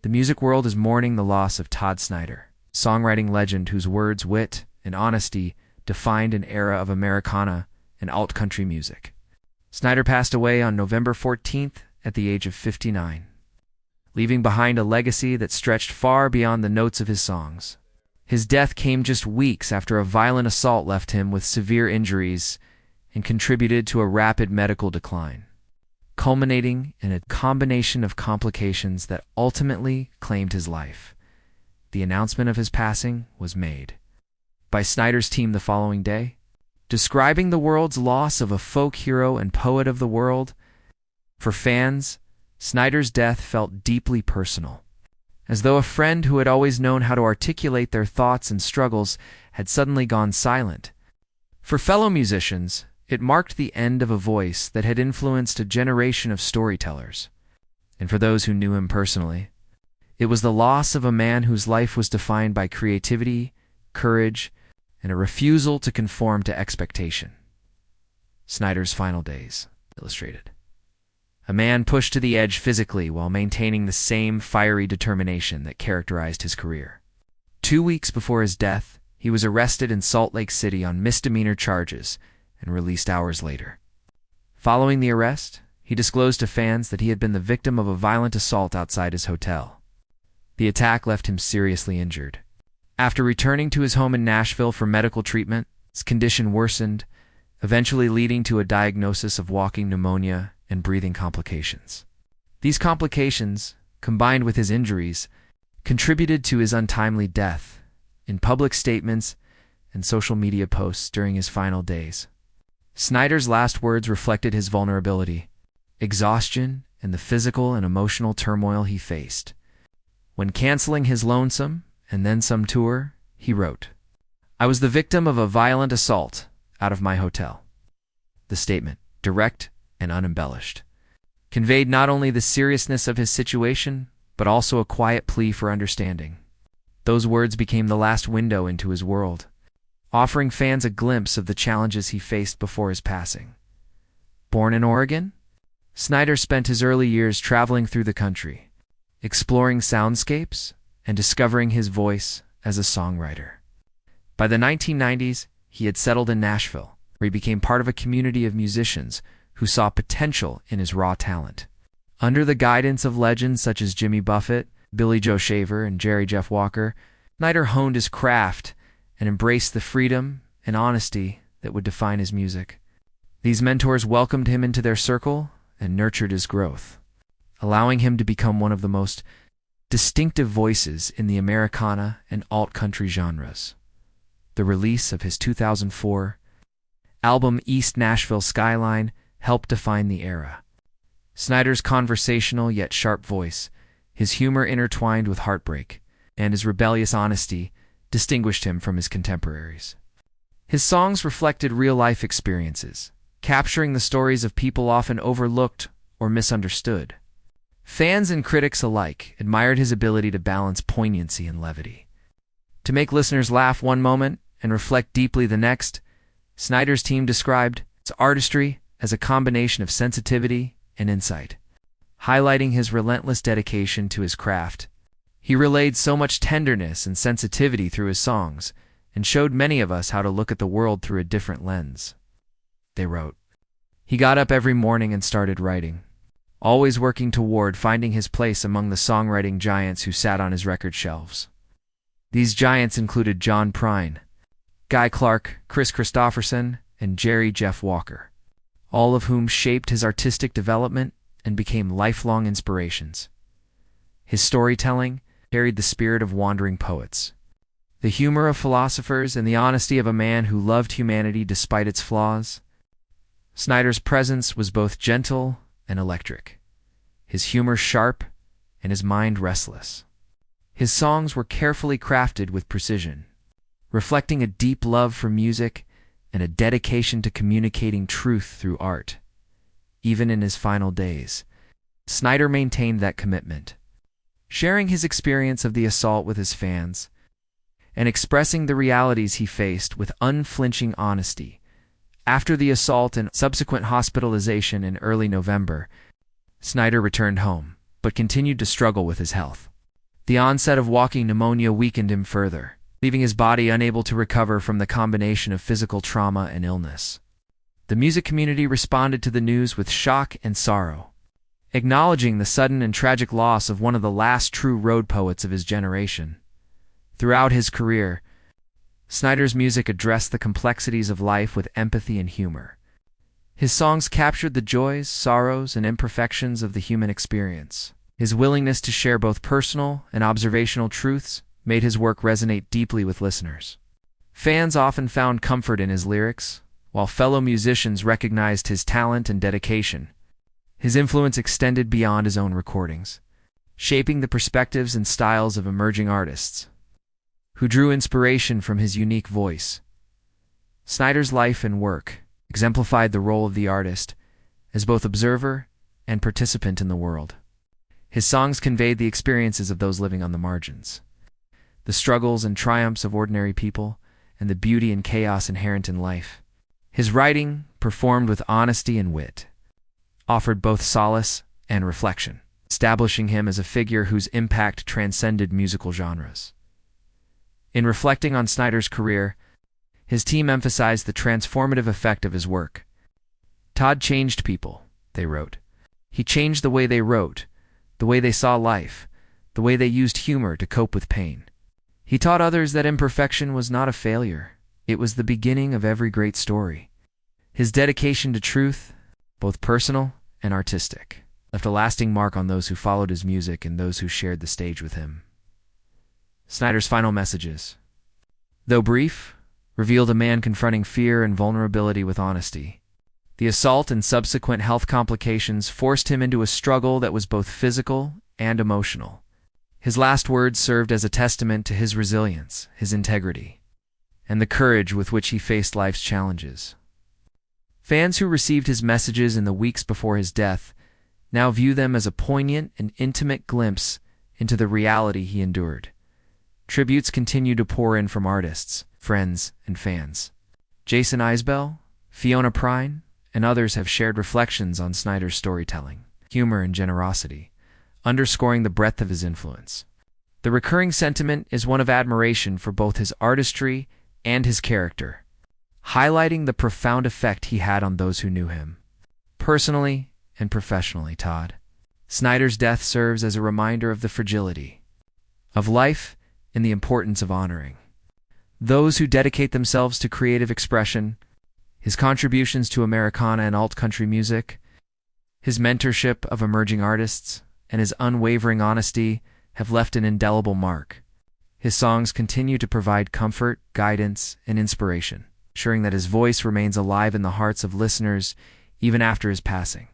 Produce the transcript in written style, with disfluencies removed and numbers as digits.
The music world is mourning the loss of Todd Snyder, songwriting legend whose words, wit, and honesty defined an era of Americana and alt-country music. Snyder passed away on November 14th at the age of 59, leaving behind a legacy that stretched far beyond the notes of his songs. His death came just weeks after a violent assault left him with severe injuries and contributed to a rapid medical decline, culminating in a combination of complications that ultimately claimed his life. The announcement of his passing was made by Snyder's team the following day, describing the world's loss of a folk hero and poet of the world. For fans, Snyder's death felt deeply personal, as though a friend who had always known how to articulate their thoughts and struggles had suddenly gone silent. For fellow musicians, it marked the end of a voice that had influenced a generation of storytellers. And for those who knew him personally, it was the loss of a man whose life was defined by creativity, courage, and a refusal to conform to expectation. Snyder's final days, illustrated. A man pushed to the edge physically while maintaining the same fiery determination that characterized his career. 2 weeks before his death, he was arrested in Salt Lake City on misdemeanor charges and released hours later. Following the arrest, he disclosed to fans that he had been the victim of a violent assault outside his hotel. The attack left him seriously injured. After returning to his home in Nashville for medical treatment, his condition worsened, eventually leading to a diagnosis of walking pneumonia and breathing complications. These complications, combined with his injuries, contributed to his untimely death in public statements and social media posts during his final days. Snyder's last words reflected his vulnerability, exhaustion, and the physical and emotional turmoil he faced. When canceling his Lonesome and Then Some tour, he wrote, "I was the victim of a violent assault out of my hotel." The statement, direct and unembellished, conveyed not only the seriousness of his situation, but also a quiet plea for understanding. Those words became the last window into his world, offering fans a glimpse of the challenges he faced before his passing. Born in Oregon, Snyder spent his early years traveling through the country, exploring soundscapes and discovering his voice as a songwriter. By the 1990s, he had settled in Nashville, where he became part of a community of musicians who saw potential in his raw talent. Under the guidance of legends such as Jimmy Buffett, Billy Joe Shaver, and Jerry Jeff Walker, Snyder honed his craft and embraced the freedom and honesty that would define his music. These mentors welcomed him into their circle and nurtured his growth, allowing him to become one of the most distinctive voices in the Americana and alt-country genres. The release of his 2004 album East Nashville Skyline helped define the era. Snyder's conversational yet sharp voice, his humor intertwined with heartbreak, and his rebellious honesty distinguished him from his contemporaries. His songs reflected real-life experiences, capturing the stories of people often overlooked or misunderstood. Fans and critics alike admired his ability to balance poignancy and levity. To make listeners laugh one moment and reflect deeply the next, Snyder's team described its artistry as a combination of sensitivity and insight. Highlighting his relentless dedication to his craft, he relayed so much tenderness and sensitivity through his songs and showed many of us how to look at the world through a different lens. They wrote, "He got up every morning and started writing, always working toward finding his place among the songwriting giants who sat on his record shelves. These giants included John Prine, Guy Clark, Chris Christopherson, and Jerry Jeff Walker, all of whom shaped his artistic development and became lifelong inspirations. His storytelling carried the spirit of wandering poets, the humor of philosophers, and the honesty of a man who loved humanity despite its flaws. Snyder's presence was both gentle and electric, his humor sharp and his mind restless. His songs were carefully crafted with precision, reflecting a deep love for music and a dedication to communicating truth through art. Even in his final days, Snyder maintained that commitment, sharing his experience of the assault with his fans and expressing the realities he faced with unflinching honesty. After the assault and subsequent hospitalization in early November, Snyder returned home, but continued to struggle with his health. The onset of walking pneumonia weakened him further, leaving his body unable to recover from the combination of physical trauma and illness. The music community responded to the news with shock and sorrow, acknowledging the sudden and tragic loss of one of the last true road poets of his generation. Throughout his career, Snyder's music addressed the complexities of life with empathy and humor. His songs captured the joys, sorrows, and imperfections of the human experience. His willingness to share both personal and observational truths made his work resonate deeply with listeners. Fans often found comfort in his lyrics, while fellow musicians recognized his talent and dedication. His influence extended beyond his own recordings, shaping the perspectives and styles of emerging artists who drew inspiration from his unique voice. Snyder's life and work exemplified the role of the artist as both observer and participant in the world. His songs conveyed the experiences of those living on the margins, the struggles and triumphs of ordinary people, and the beauty and chaos inherent in life. His writing, performed with honesty and wit, offered both solace and reflection, establishing him as a figure whose impact transcended musical genres. In reflecting on Snyder's career, his team emphasized the transformative effect of his work. Todd changed people, they wrote. He changed the way they wrote, the way they saw life, the way they used humor to cope with pain. He taught others that imperfection was not a failure. It was the beginning of every great story. His dedication to truth, both personal and artistic, left a lasting mark on those who followed his music and those who shared the stage with him. Snyder's final messages, though brief, revealed a man confronting fear and vulnerability with honesty. The assault and subsequent health complications forced him into a struggle that was both physical and emotional. His last words served as a testament to his resilience, his integrity, and the courage with which he faced life's challenges. Fans who received his messages in the weeks before his death now view them as a poignant and intimate glimpse into the reality he endured. Tributes continue to pour in from artists, friends, and fans. Jason Isbell, Fiona Prine, and others have shared reflections on Snyder's storytelling, humor, and generosity, underscoring the breadth of his influence. The recurring sentiment is one of admiration for both his artistry and his character, highlighting the profound effect he had on those who knew him. Personally and professionally, Todd Snyder's death serves as a reminder of the fragility of life and the importance of honoring those who dedicate themselves to creative expression. His contributions to Americana and alt-country music, his mentorship of emerging artists, and his unwavering honesty have left an indelible mark. His songs continue to provide comfort, guidance, and inspiration, ensuring that his voice remains alive in the hearts of listeners even after his passing.